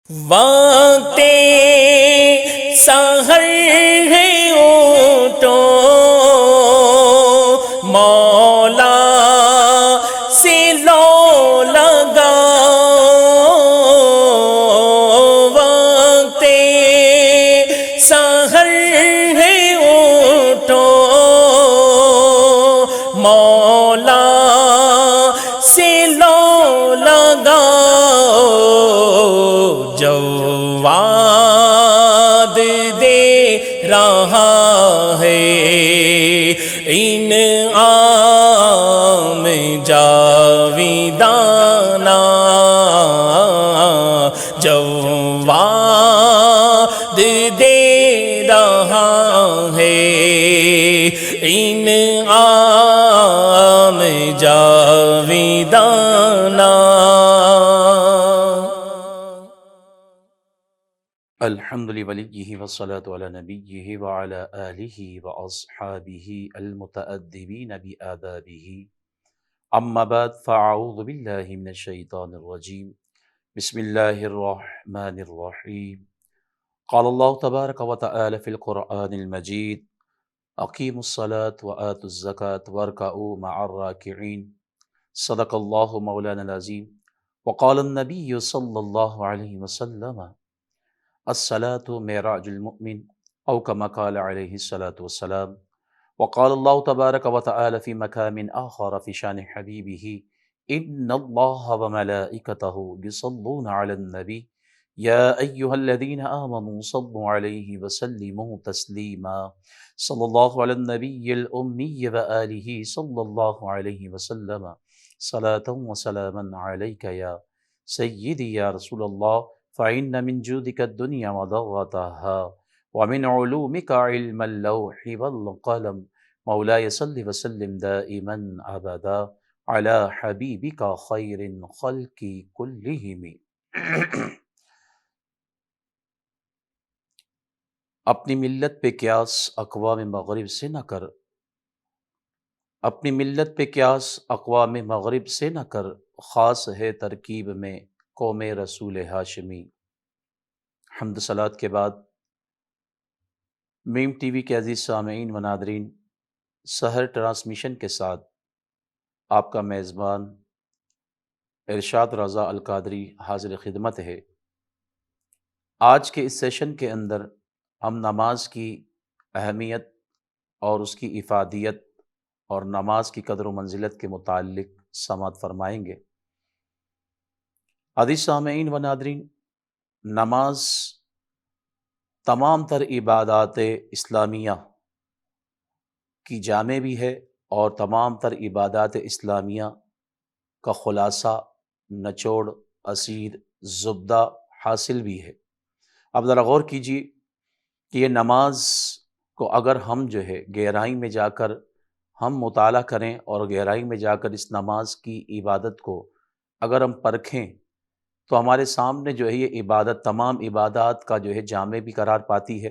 وقت سحر ہے اٹھو مولا سے لو لگاؤ، وقت سحر ہے اٹھو مولا سے لو لگاؤ، جواد دے رہا ہے انعام جاویدانہ، جواد دے رہا ہے انعام جاویدانہ۔ الحمد لولیہ والصلاة علی نبیہ وعلی آلہ واصحابہ المتأدبین بآدابہ، اما بعد فاعوذ باللہ من الشیطان الرجیم، بسم اللہ الرحمن الرحیم۔ قال اللہ تبارک وتعالی فی القرآن المجید، اقیموا الصلاة وآتوا الزکاة وارکعوا مع الراکعین، صدق اللہ مولانا العظیم۔ وقال النبی صلی اللہ علیہ وسلم، الصلاة معراج المؤمن، او كما قال علیہ الصلاة والسلام۔ وقال اللہ تبارک وتعالی فی مقام آخر فی شان حبیبہ، ان اللہ وملائکتہ یصلون علی النبی یا ایہا الذین آمنوا صلوا علیہ وسلموا تسلیما، صلی اللہ علی النبی الامی وآلہ صلی اللہ علیہ وسلم، صلاة وسلاما علیک یا سیدی یا رسول اللہ، فإن من جودك الدنيا وضرتها ومن علومك علم اللوح والقلم، مولاي صل وسلم دائما أبدا على حبيبك خير الخلق كلهم۔ اپنی ملت پہ قیاس اقوام مغرب سے نہ کر، اپنی ملت پہ قیاس اقوام مغرب سے نہ کر، خاص ہے ترکیب میں قوم رسول ہاشمی۔ حمد صلوات کے بعد میم ٹی وی کے عزیز سامعین و ناظرین، سحر ٹرانسمیشن کے ساتھ آپ کا میزبان ارشاد رضا القادری حاضر خدمت ہے۔ آج کے اس سیشن کے اندر ہم نماز کی اہمیت اور اس کی افادیت اور نماز کی قدر و منزلت کے متعلق سماعت فرمائیں گے۔ عزیز سامعین و ناظرین، نماز تمام تر عبادات اسلامیہ کی جامع بھی ہے اور تمام تر عبادات اسلامیہ کا خلاصہ، نچوڑ، اسیر، زبدہ حاصل بھی ہے۔ اب ذرا غور کیجیے کہ یہ نماز کو اگر ہم گہرائی میں جا کر ہم مطالعہ کریں اور گہرائی میں جا کر اس نماز کی عبادت کو اگر ہم پرکھیں تو ہمارے سامنے یہ عبادت تمام عبادات کا جامع بھی قرار پاتی ہے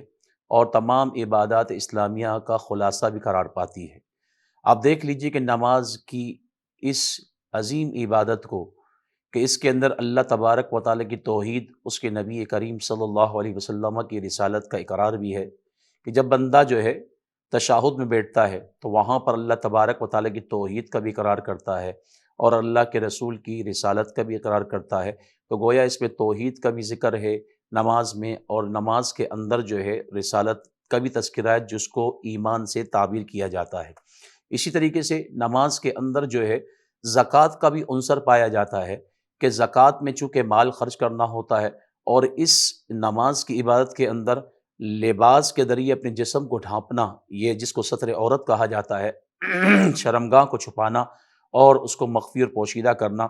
اور تمام عبادات اسلامیہ کا خلاصہ بھی قرار پاتی ہے۔ آپ دیکھ لیجئے کہ نماز کی اس عظیم عبادت کو کہ اس کے اندر اللہ تبارک و تعالیٰ کی توحید، اس کے نبی کریم صلی اللہ علیہ وسلم کی رسالت کا اقرار بھی ہے کہ جب بندہ تشہد میں بیٹھتا ہے تو وہاں پر اللہ تبارک و تعالیٰ کی توحید کا بھی اقرار کرتا ہے اور اللہ کے رسول کی رسالت کا بھی اقرار کرتا ہے، تو گویا اس میں توحید کا بھی ذکر ہے نماز میں، اور نماز کے اندر رسالت کا بھی تذکرہ ہے جس کو ایمان سے تعبیر کیا جاتا ہے۔ اسی طریقے سے نماز کے اندر زکوٰۃ کا بھی عنصر پایا جاتا ہے کہ زکوٰۃ میں چونکہ مال خرچ کرنا ہوتا ہے، اور اس نماز کی عبادت کے اندر لباس کے ذریعے اپنے جسم کو ڈھانپنا، یہ جس کو ستر عورت کہا جاتا ہے، شرمگاہ کو چھپانا اور اس کو مخفی اور پوشیدہ کرنا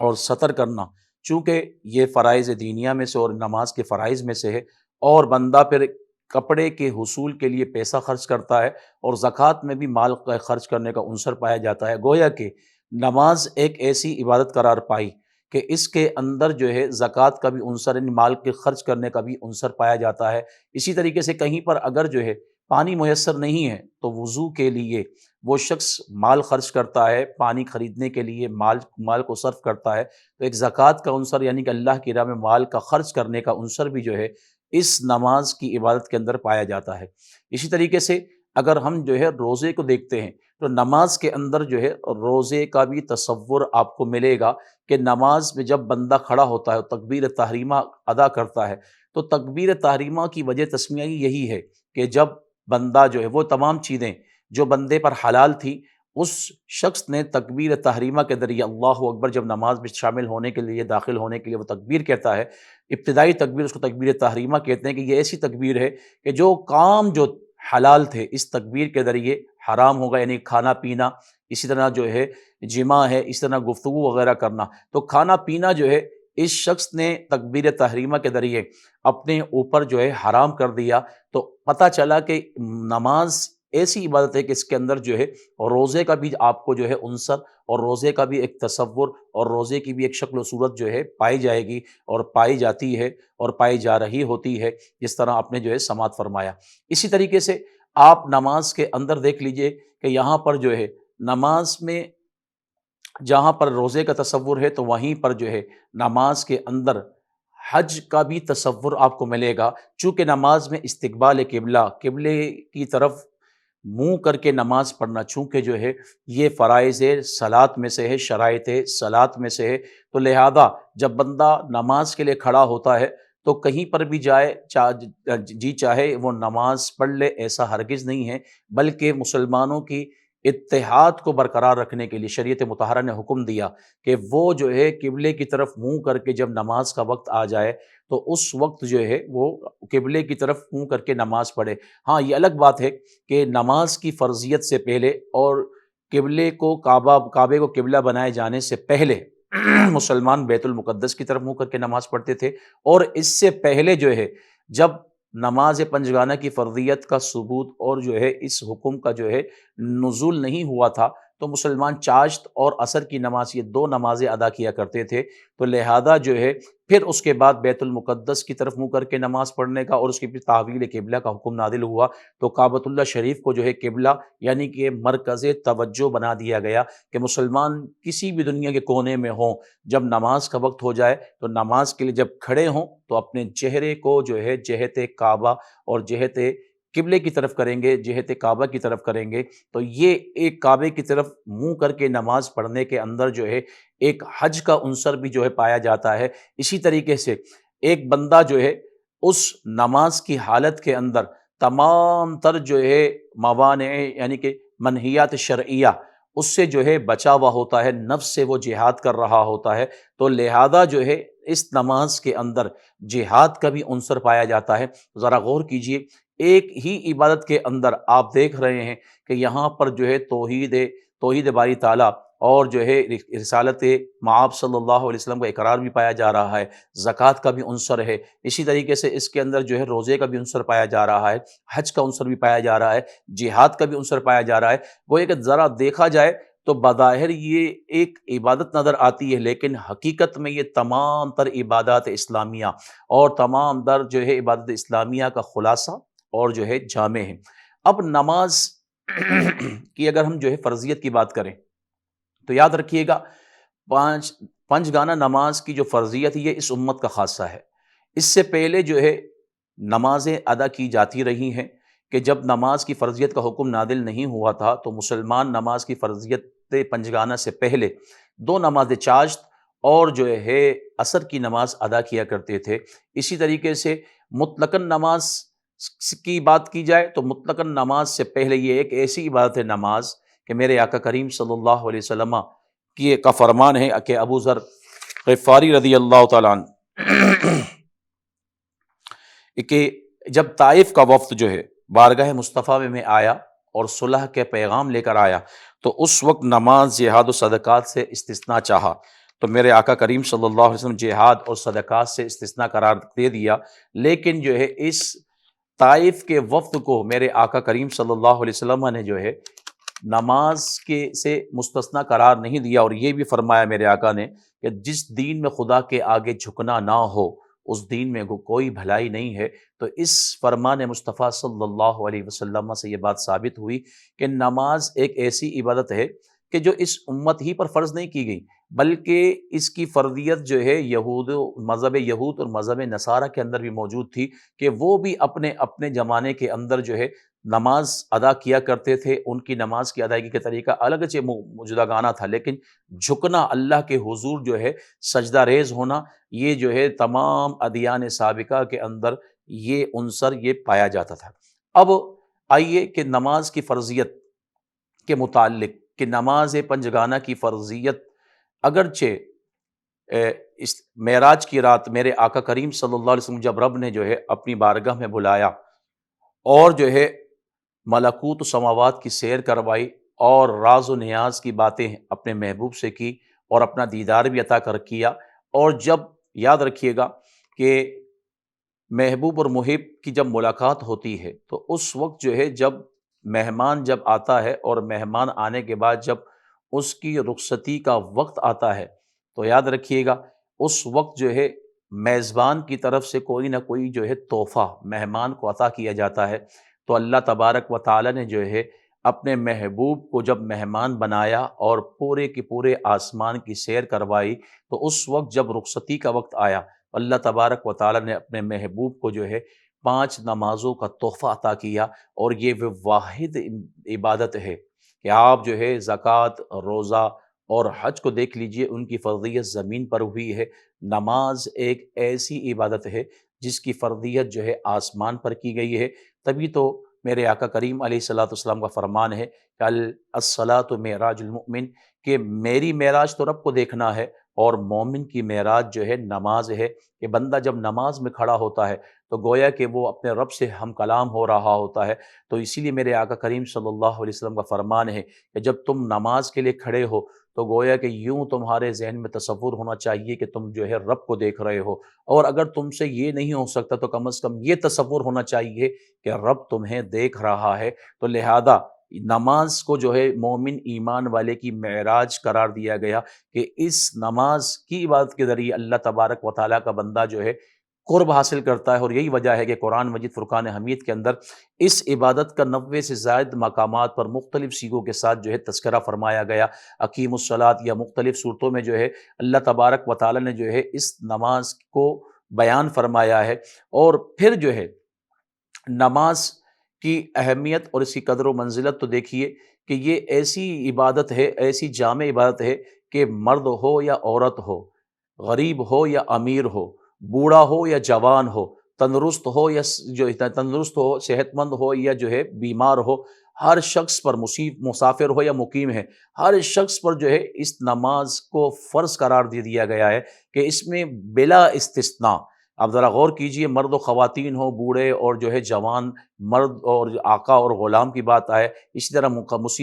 اور ستر کرنا، چونکہ یہ فرائض دینیہ میں سے اور نماز کے فرائض میں سے ہے، اور بندہ پھر کپڑے کے حصول کے لیے پیسہ خرچ کرتا ہے اور زکوٰۃ میں بھی مال خرچ کرنے کا عنصر پایا جاتا ہے۔ گویا کہ نماز ایک ایسی عبادت قرار پائی کہ اس کے اندر زکوٰۃ کا بھی عنصر، مال کے خرچ کرنے کا بھی عنصر پایا جاتا ہے۔ اسی طریقے سے کہیں پر اگر پانی میسر نہیں ہے تو وضو کے لیے وہ شخص مال خرچ کرتا ہے، پانی خریدنے کے لیے مال کو صرف کرتا ہے، تو ایک زکوٰۃ کا عنصر یعنی کہ اللہ کی راہ میں مال کا خرچ کرنے کا عنصر بھی جو ہے اس نماز کی عبادت کے اندر پایا جاتا ہے۔ اسی طریقے سے اگر ہم جو ہے روزے کو دیکھتے ہیں تو نماز کے اندر جو ہے روزے کا بھی تصور آپ کو ملے گا کہ نماز میں جب بندہ کھڑا ہوتا ہے تکبیر تحریمہ ادا کرتا ہے، تو تکبیر تحریمہ کی وجہ تسمیہ یہی ہے کہ جب بندہ جو ہے وہ تمام چیزیں جو بندے پر حلال تھی، اس شخص نے تکبیر تحریمہ کے ذریعے اللہ اکبر جب نماز میں شامل ہونے کے لیے داخل ہونے کے لیے وہ تکبیر کہتا ہے، ابتدائی تکبیر اس کو تکبیر تحریمہ کہتے ہیں کہ یہ ایسی تکبیر ہے کہ جو کام جو حلال تھے اس تکبیر کے ذریعے حرام ہوگا، یعنی کھانا پینا، اسی طرح جو ہے جماع ہے، اس طرح گفتگو وغیرہ کرنا، تو کھانا پینا جو ہے اس شخص نے تکبیر تحریمہ کے ذریعے اپنے اوپر جو ہے حرام کر دیا۔ تو پتہ چلا کہ نماز ایسی عبادت ہے کہ اس کے اندر جو ہے روزے کا بھی آپ کو جو ہے عنصر اور روزے کا بھی ایک تصور اور روزے کی بھی ایک شکل و صورت جو ہے پائی جائے گی اور پائی جاتی ہے اور پائی جا رہی ہوتی ہے، جس طرح آپ نے جو ہے سماعت فرمایا۔ اسی طریقے سے آپ نماز کے اندر دیکھ لیجئے کہ یہاں پر جو ہے نماز میں جہاں پر روزے کا تصور ہے تو وہیں پر جو ہے نماز کے اندر حج کا بھی تصور آپ کو ملے گا، چونکہ نماز میں استقبال قبلے کی طرف منہ کر کے نماز پڑھنا چونکہ جو ہے یہ فرائض صلاۃ میں سے ہے، شرائط صلاۃ میں سے ہے، تو لہذا جب بندہ نماز کے لیے کھڑا ہوتا ہے تو کہیں پر بھی جائے جی چاہے وہ نماز پڑھ لے، ایسا ہرگز نہیں ہے، بلکہ مسلمانوں کی اتحاد کو برقرار رکھنے کے لیے شریعت مطہرہ نے حکم دیا کہ وہ جو ہے قبلے کی طرف منہ کر کے جب نماز کا وقت آ جائے تو اس وقت جو ہے وہ قبلے کی طرف منہ کر کے نماز پڑھے۔ ہاں یہ الگ بات ہے کہ نماز کی فرضیت سے پہلے اور کعبے کو قبلہ بنائے جانے سے پہلے مسلمان بیت المقدس کی طرف منہ کر کے نماز پڑھتے تھے، اور اس سے پہلے جو ہے جب نماز پنجگانہ کی فرضیت کا ثبوت اور جو ہے اس حکم کا جو ہے نزول نہیں ہوا تھا تو مسلمان چاشت اور عصر کی نماز یہ دو نمازیں ادا کیا کرتے تھے، تو لہذا جو ہے پھر اس کے بعد بیت المقدس کی طرف منہ کر کے نماز پڑھنے کا اور اس کی پھر تحویل قبلہ کا حکم نازل ہوا، تو کعبۃ اللہ شریف کو جو ہے قبلہ یعنی کہ مرکز توجہ بنا دیا گیا کہ مسلمان کسی بھی دنیا کے کونے میں ہوں، جب نماز کا وقت ہو جائے تو نماز کے لیے جب کھڑے ہوں تو اپنے چہرے کو جو ہے جہت کعبہ اور جہت قبلے کی طرف کریں گے، جہت کعبہ کی طرف کریں گے، تو یہ ایک کعبے کی طرف منہ کر کے نماز پڑھنے کے اندر جو ہے ایک حج کا عنصر بھی جو ہے پایا جاتا ہے۔ اسی طریقے سے ایک بندہ جو ہے اس نماز کی حالت کے اندر تمام تر جو ہے موانع یعنی کہ منہیات شرعیہ اس سے جو ہے بچا ہوا ہوتا ہے، نفس سے وہ جہاد کر رہا ہوتا ہے، تو لہذا جو ہے اس نماز کے اندر جہاد کا بھی عنصر پایا جاتا ہے۔ ذرا غور کیجئے، ایک ہی عبادت کے اندر آپ دیکھ رہے ہیں کہ یہاں پر جو ہے توحید باری تعالیٰ اور جو ہے رسالت مآب صلی اللہ علیہ وسلم کا اقرار بھی پایا جا رہا ہے، زکوٰۃ کا بھی عنصر ہے، اسی طریقے سے اس کے اندر جو ہے روزے کا بھی عنصر پایا جا رہا ہے، حج کا عنصر بھی پایا جا رہا ہے، جہاد کا بھی عنصر پایا جا رہا ہے۔ گویا کہ ذرا دیکھا جائے تو بظاہر یہ ایک عبادت نظر آتی ہے، لیکن حقیقت میں یہ تمام تر عبادات اسلامیہ اور تمام تر جو ہے عبادت اسلامیہ کا خلاصہ اور جو ہے جامع ہے۔ اب نماز کی اگر ہم جو ہے فرضیت کی بات کریں تو یاد رکھیے گا پنج گانہ نماز کی جو فرضیت ہے یہ اس امت کا خاصہ ہے۔ اس سے پہلے جو ہے نمازیں ادا کی جاتی رہی ہیں کہ جب نماز کی فرضیت کا حکم نازل نہیں ہوا تھا تو مسلمان نماز کی فرضیت پنج گانہ سے پہلے دو نماز چاشت اور جو ہے عصر کی نماز ادا کیا کرتے تھے۔ اسی طریقے سے مطلقاً نماز کی بات کی جائے تو مطلقاً نماز سے پہلے یہ ایک ایسی عبادت ہے نماز کہ میرے آقا کریم صلی اللہ علیہ وسلم کا فرمان ہے کہ ابو ذر غفاری رضی اللہ تعالیٰ عنہ کہ جب طائف کا وفد جو ہے بارگاہ مصطفیٰ میں آیا اور صلح کے پیغام لے کر آیا تو اس وقت نماز، جہاد و صدقات سے استثناء چاہا، تو میرے آقا کریم صلی اللہ علیہ وسلم جہاد اور صدقات سے استثناء قرار دے دیا، لیکن جو ہے اس طائف کے وفد کو میرے آقا کریم صلی اللہ علیہ وسلم نے جو ہے نماز سے مستثنیٰ قرار نہیں دیا، اور یہ بھی فرمایا میرے آقا نے کہ جس دین میں خدا کے آگے جھکنا نہ ہو اس دین میں کوئی بھلائی نہیں ہے۔ تو اس فرمان مصطفیٰ صلی اللہ علیہ وسلم سے یہ بات ثابت ہوئی کہ نماز ایک ایسی عبادت ہے کہ جو اس امت ہی پر فرض نہیں کی گئی، بلکہ اس کی فرضیت جو ہے مذہب یہود اور مذہب نصارہ کے اندر بھی موجود تھی، کہ وہ بھی اپنے اپنے زمانے کے اندر جو ہے نماز ادا کیا کرتے تھے۔ ان کی نماز کی ادائیگی کا طریقہ اگرچہ جداگانہ تھا، لیکن جھکنا اللہ کے حضور جو ہے، سجدہ ریز ہونا، یہ جو ہے تمام ادیان سابقہ کے اندر یہ عنصر یہ پایا جاتا تھا۔ اب آئیے کہ نماز کی فرضیت کے متعلق، کہ نماز پنجگانہ کی فرضیت اگرچہ اس معراج کی رات میرے آقا کریم صلی اللہ علیہ وسلم جب رب نے جو ہے اپنی بارگاہ میں بلایا اور جو ہے ملکوت سماوات کی سیر کروائی اور راز و نیاز کی باتیں اپنے محبوب سے کی اور اپنا دیدار بھی عطا کیا، اور جب یاد رکھیے گا کہ محبوب اور محب کی جب ملاقات ہوتی ہے تو اس وقت جو ہے جب مہمان جب آتا ہے اور مہمان آنے کے بعد جب اس کی رخصتی کا وقت آتا ہے تو یاد رکھیے گا اس وقت جو ہے میزبان کی طرف سے کوئی نہ کوئی جو ہے تحفہ مہمان کو عطا کیا جاتا ہے۔ تو اللہ تبارک و تعالی نے جو ہے اپنے محبوب کو جب مہمان بنایا اور پورے کے پورے آسمان کی سیر کروائی، تو اس وقت جب رخصتی کا وقت آیا اللہ تبارک و تعالی نے اپنے محبوب کو جو ہے 5 نمازوں کا تحفہ عطا کیا، اور یہ وہ واحد عبادت ہے کہ آپ جو ہے زکوٰۃ، روزہ اور حج کو دیکھ لیجئے، ان کی فرضیت زمین پر ہوئی ہے۔ نماز ایک ایسی عبادت ہے جس کی فرضیت جو ہے آسمان پر کی گئی ہے۔ تبھی تو میرے آقا کریم علیہ الصلوۃ والسلام کا فرمان ہے کہ الصلاۃ معراج المؤمن، کہ میری معراج تو رب کو دیکھنا ہے، اور مومن کی معراج جو ہے نماز ہے، کہ بندہ جب نماز میں کھڑا ہوتا ہے تو گویا کہ وہ اپنے رب سے ہم کلام ہو رہا ہوتا ہے۔ تو اسی لیے میرے آقا کریم صلی اللہ علیہ وسلم کا فرمان ہے کہ جب تم نماز کے لیے کھڑے ہو تو گویا کہ یوں تمہارے ذہن میں تصور ہونا چاہیے کہ تم جو ہے رب کو دیکھ رہے ہو، اور اگر تم سے یہ نہیں ہو سکتا تو کم از کم یہ تصور ہونا چاہیے کہ رب تمہیں دیکھ رہا ہے۔ تو لہذا نماز کو جو ہے مومن ایمان والے کی معراج قرار دیا گیا، کہ اس نماز کی عبادت کے ذریعے اللہ تبارک و تعالیٰ کا بندہ جو ہے قرب حاصل کرتا ہے، اور یہی وجہ ہے کہ قرآن مجید فرقان حمید کے اندر اس عبادت کا 90 سے زائد مقامات پر مختلف سیغوں کے ساتھ جو ہے تذکرہ فرمایا گیا۔ اقیم الصلاۃ یا مختلف صورتوں میں جو ہے اللہ تبارک و تعالیٰ نے جو ہے اس نماز کو بیان فرمایا ہے، اور پھر جو ہے نماز کی اہمیت اور اس کی قدر و منزلت تو دیکھیے کہ یہ ایسی عبادت ہے، ایسی جامع عبادت ہے کہ مرد ہو یا عورت ہو، غریب ہو یا امیر ہو، بوڑھا ہو یا جوان ہو، تندرست ہو یا صحت مند ہو یا جو ہے بیمار ہو، ہر شخص پر مسافر ہو یا مقیم ہے، ہر شخص پر جو ہے اس نماز کو فرض قرار دے دیا گیا ہے، کہ اس میں بلا استثناء، آپ ذرا غور کیجئے، مرد و خواتین ہو، بوڑھے اور جو ہے جوان، مرد اور آقا اور غلام کی بات آئے، اسی طرح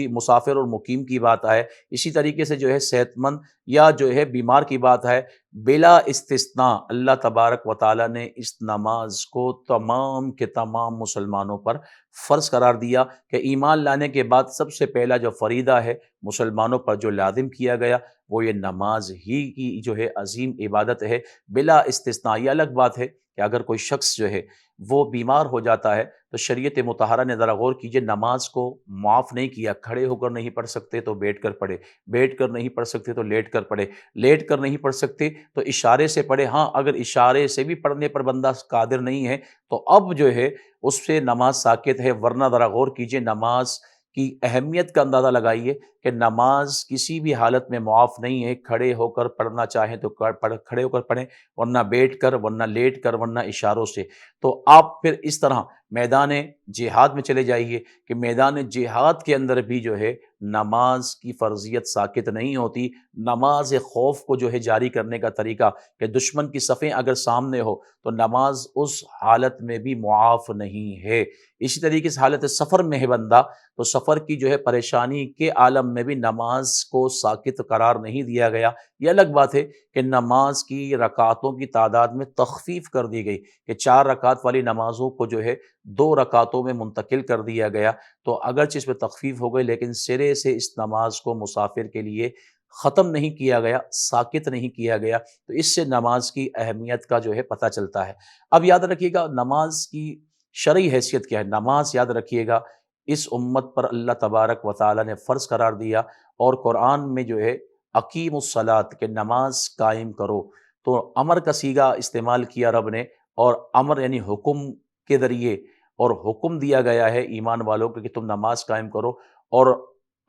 مسافر اور مقیم کی بات آئے، اسی طریقے سے جو ہے صحت مند یا جو ہے بیمار کی بات ہے، بلا استثناء اللہ تبارک و تعالیٰ نے اس نماز کو تمام کے تمام مسلمانوں پر فرض قرار دیا، کہ ایمان لانے کے بعد سب سے پہلا جو فریضہ ہے مسلمانوں پر جو لازم کیا گیا وہ یہ نماز ہی کی جو ہے عظیم عبادت ہے بلا استثناء۔ یہ الگ بات ہے کہ اگر کوئی شخص جو ہے وہ بیمار ہو جاتا ہے تو شریعت مطہرہ نے ذرا غور کیجئے نماز کو معاف نہیں کیا، کھڑے ہو کر نہیں پڑھ سکتے تو بیٹھ کر پڑھے، بیٹھ کر نہیں پڑھ سکتے تو لیٹ کر پڑھے، لیٹ کر نہیں پڑھ سکتے تو اشارے سے پڑھے۔ ہاں اگر اشارے سے بھی پڑھنے پر بندہ قادر نہیں ہے تو اب جو ہے اس سے نماز ساقط ہے، ورنہ ذرا غور کیجئے نماز کی اہمیت کا اندازہ لگائیے کہ نماز کسی بھی حالت میں معاف نہیں ہے، کھڑے ہو کر پڑھنا چاہیں تو کھڑے ہو کر پڑھیں، ورنہ بیٹھ کر، ورنہ لیٹ کر، ورنہ اشاروں سے۔ تو آپ پھر اس طرح میدان جہاد میں چلے جائیے کہ میدان جہاد کے اندر بھی جو ہے نماز کی فرضیت ساقط نہیں ہوتی۔ نماز خوف کو جو ہے جاری کرنے کا طریقہ کہ دشمن کی صفیں اگر سامنے ہو تو نماز اس حالت میں بھی معاف نہیں ہے۔ اسی طریقے سے حالت سفر میں ہے بندہ تو سفر کی جو ہے پریشانی کے عالم میں بھی نماز کو ساقط قرار نہیں دیا گیا۔ یہ الگ بات ہے کہ نماز کی رکعتوں کی تعداد میں تخفیف کر دی گئی، کہ 4 رکعت والی نمازوں کو جو ہے 2 رکعتوں میں منتقل کر دیا گیا۔ تو اگرچہ اس میں تخفیف ہو گئی لیکن سرے سے اس نماز کو مسافر کے لیے ختم نہیں کیا گیا، ساکت نہیں کیا گیا، تو اس سے نماز کی اہمیت کا جو ہے پتہ چلتا ہے۔ اب یاد رکھیے گا نماز کی شرعی حیثیت کیا ہے۔ نماز یاد رکھیے گا اس امت پر اللہ تبارک و تعالیٰ نے فرض قرار دیا، اور قرآن میں جو ہے اقیم الصلاۃ کہ نماز قائم کرو، تو امر کا صیغہ استعمال کیا رب نے، اور امر یعنی حکم کے ذریعے، اور حکم دیا گیا ہے ایمان والوں کو کہ تم نماز قائم کرو، اور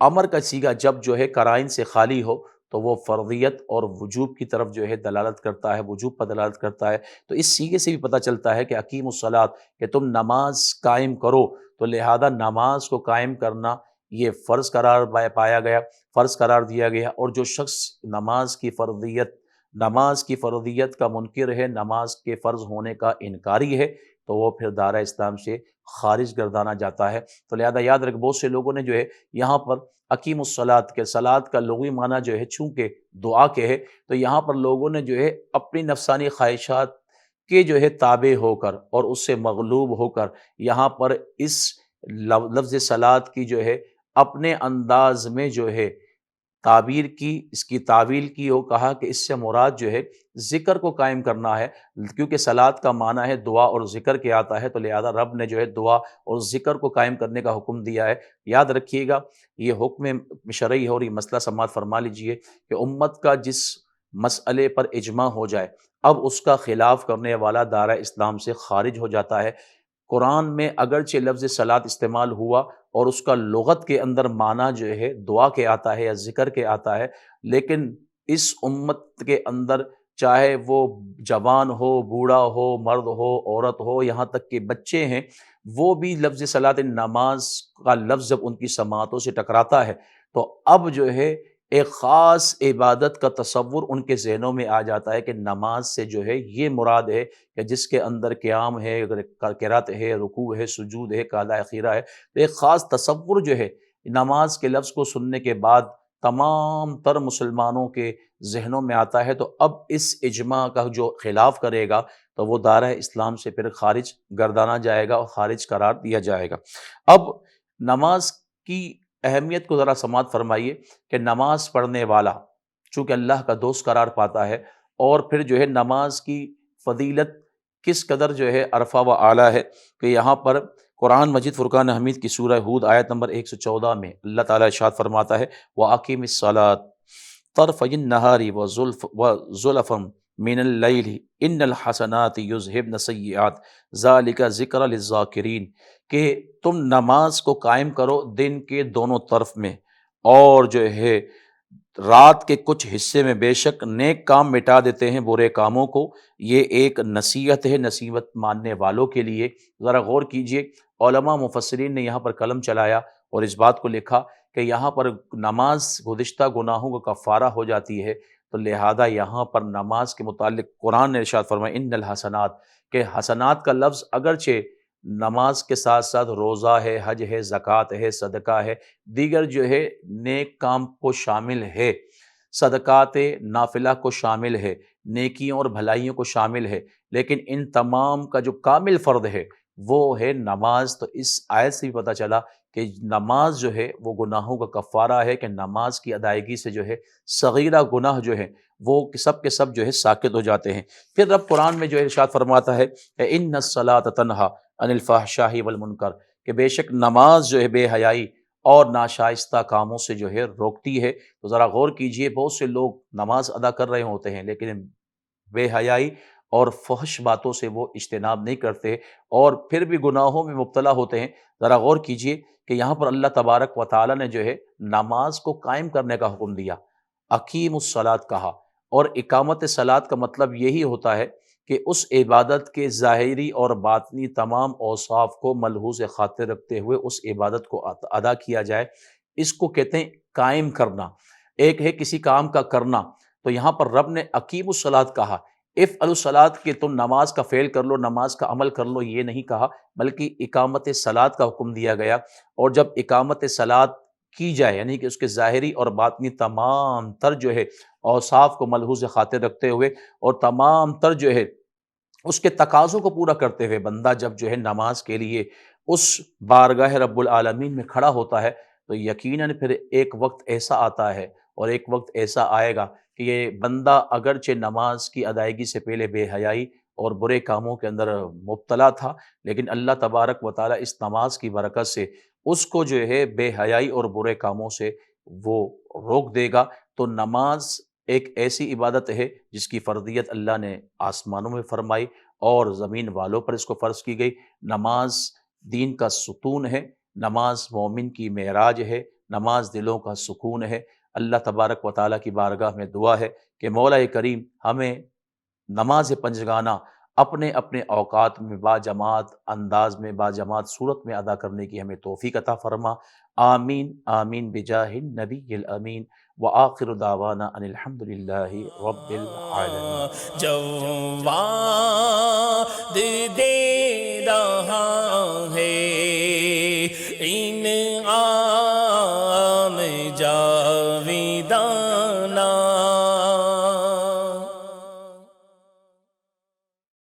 امر کا صیغہ جب جو ہے قرائن سے خالی ہو تو وہ فرضیت اور وجوب کی طرف جو ہے دلالت کرتا ہے، وجوب پر دلالت کرتا ہے۔ تو اس صیغے سے بھی پتہ چلتا ہے کہ اقیم الصلاۃ کہ تم نماز قائم کرو، تو لہذا نماز کو قائم کرنا یہ فرض قرار پایا گیا، فرض قرار دیا گیا، اور جو شخص نماز کی فرضیت کا منکر ہے، نماز کے فرض ہونے کا انکاری ہے، تو وہ پھر دائرہ اسلام سے خارج گردانا جاتا ہے۔ تو لہذا یاد رکھ، بہت سے لوگوں نے جو ہے یہاں پر اقیم الصلاۃ کے صلاۃ کا لغوی معنی جو ہے چونکہ دعا کے ہے، تو یہاں پر لوگوں نے جو ہے اپنی نفسانی خواہشات کے جو ہے تابع ہو کر اور اس سے مغلوب ہو کر یہاں پر اس لفظ صلاۃ کی جو ہے اپنے انداز میں جو ہے تعبیر کی، اس کی تعویل کی، ہو کہا کہ اس سے مراد جو ہے ذکر کو قائم کرنا ہے، کیونکہ صلاۃ کا معنی ہے دعا اور ذکر کے آتا ہے، تو لہذا رب نے جو ہے دعا اور ذکر کو قائم کرنے کا حکم دیا ہے۔ یاد رکھیے گا یہ حکم شرعی ہے، اور یہ مسئلہ سماعت فرما لیجئے کہ امت کا جس مسئلے پر اجماع ہو جائے، اب اس کا خلاف کرنے والا دائرہ اسلام سے خارج ہو جاتا ہے۔ قرآن میں اگرچہ لفظ صلاۃ استعمال ہوا اور اس کا لغت کے اندر معنی جو ہے دعا کے آتا ہے یا ذکر کے آتا ہے، لیکن اس امت کے اندر چاہے وہ جوان ہو، بوڑھا ہو، مرد ہو، عورت ہو، یہاں تک کہ بچے ہیں، وہ بھی لفظ صلاۃ نماز کا لفظ جب ان کی سماعتوں سے ٹکراتا ہے تو اب جو ہے ایک خاص عبادت کا تصور ان کے ذہنوں میں آ جاتا ہے کہ نماز سے جو ہے یہ مراد ہے کہ جس کے اندر قیام ہے، قرات ہے، رکوع ہے، سجود ہے، قعدہ اخیرہ ہے، تو ایک خاص تصور جو ہے نماز کے لفظ کو سننے کے بعد تمام تر مسلمانوں کے ذہنوں میں آتا ہے۔ تو اب اس اجماع کا جو خلاف کرے گا تو وہ دائرہ اسلام سے پھر خارج گردانا جائے گا اور خارج قرار دیا جائے گا۔ اب نماز کی اہمیت کو ذرا سماعت فرمائیے کہ نماز پڑھنے والا چونکہ اللہ کا دوست قرار پاتا ہے، اور پھر جو ہے نماز کی فضیلت کس قدر جو ہے عرفہ و اعلیٰ ہے کہ یہاں پر قرآن مجید فرقان حمید کی سورہ ہود آیت نمبر 114 میں اللہ تعالیٰ ارشاد فرماتا ہے وَأَقِمِ الصَّلَاةَ طَرْفَيِ النَّهَارِ وَزُلَفًا مِنَ اللَّيْلِ إِنَّ الْحَسَنَاتِ يُذْهِبْنَ السَّيِّئَاتِ ذَلِكَ ذِكْرَى لِلذَّاكِرِينَ کہ تم نماز کو قائم کرو دن کے دونوں طرف میں، اور جو ہے رات کے کچھ حصے میں، بے شک نیک کام مٹا دیتے ہیں برے کاموں کو، یہ ایک نصیحت ہے نصیحت ماننے والوں کے لیے۔ ذرا غور کیجئے، علماء مفسرین نے یہاں پر قلم چلایا اور اس بات کو لکھا کہ یہاں پر نماز گزشتہ گناہوں کا کفارہ ہو جاتی ہے، تو لہذا یہاں پر نماز کے متعلق قرآن نے ارشاد فرمایا ان الحسنات کہ حسنات کا لفظ اگرچہ نماز کے ساتھ ساتھ روزہ ہے، حج ہے، زکوٰۃ ہے، صدقہ ہے، دیگر جو ہے نیک کام کو شامل ہے، صدقات نافلہ کو شامل ہے، نیکیوں اور بھلائیوں کو شامل ہے، لیکن ان تمام کا جو کامل فرد ہے وہ ہے نماز۔ تو اس آیت سے بھی پتہ چلا کہ نماز جو ہے وہ گناہوں کا کفارہ ہے، کہ نماز کی ادائیگی سے جو ہے صغیرہ گناہ جو ہے وہ سب کے سب جو ہے ساقط ہو جاتے ہیں۔ پھر رب قرآن میں جو ارشاد فرماتا ہے کہ ان الصلاۃ تنہی عن الفحشاء والمنکر کہ بے شک نماز جو ہے بے حیائی اور ناشائستہ کاموں سے جو ہے روکتی ہے۔ تو ذرا غور کیجئے، بہت سے لوگ نماز ادا کر رہے ہوتے ہیں لیکن بے حیائی اور فحش باتوں سے وہ اجتناب نہیں کرتے اور پھر بھی گناہوں میں مبتلا ہوتے ہیں۔ ذرا غور کیجئے کہ یہاں پر اللہ تبارک و تعالیٰ نے جو ہے نماز کو قائم کرنے کا حکم دیا، اقیم الصلاۃ کہا، اور اقامت صلاۃ کا مطلب یہی ہوتا ہے کہ اس عبادت کے ظاہری اور باطنی تمام اوصاف کو ملحوظ خاطر رکھتے ہوئے اس عبادت کو ادا کیا جائے۔ اس کو کہتے ہیں قائم کرنا۔ ایک ہے کسی کام کا کرنا، تو یہاں پر رب نے اقیم الصلاۃ کہا، افعلوا الصلاۃ کہ تم نماز کا فعل کر لو، نماز کا عمل کر لو، یہ نہیں کہا، بلکہ اقامت صلاۃ کا حکم دیا گیا۔ اور جب اقامت صلاۃ کی جائے یعنی کہ اس کے ظاہری اور باطنی تمام تر جو ہے اوصاف کو ملحوظ خاطر رکھتے ہوئے اور تمام تر جو ہے اس کے تقاضوں کو پورا کرتے ہوئے بندہ جب جو ہے نماز کے لیے اس بارگاہ رب العالمین میں کھڑا ہوتا ہے تو یقیناً پھر ایک وقت ایسا آتا ہے اور ایک وقت ایسا آئے گا کہ یہ بندہ اگرچہ نماز کی ادائیگی سے پہلے بے حیائی اور برے کاموں کے اندر مبتلا تھا، لیکن اللہ تبارک و تعالیٰ اس نماز کی برکت سے اس کو جو ہے بے حیائی اور برے کاموں سے وہ روک دے گا۔ تو نماز ایک ایسی عبادت ہے جس کی فرضیت اللہ نے آسمانوں میں فرمائی اور زمین والوں پر اس کو فرض کی گئی۔ نماز دین کا ستون ہے، نماز مومن کی معراج ہے، نماز دلوں کا سکون ہے۔ اللہ تبارک و تعالیٰ کی بارگاہ میں دعا ہے کہ مولا کریم ہمیں نماز پنجگانہ اپنے اپنے اوقات میں باجماعت انداز میں باجماعت صورت میں ادا کرنے کی ہمیں توفیق عطا فرما۔ آمین آمین بجاہ النبی الامین وآخر دعوانا ان الحمد للہ رب العالمین۔ جواد دے رہا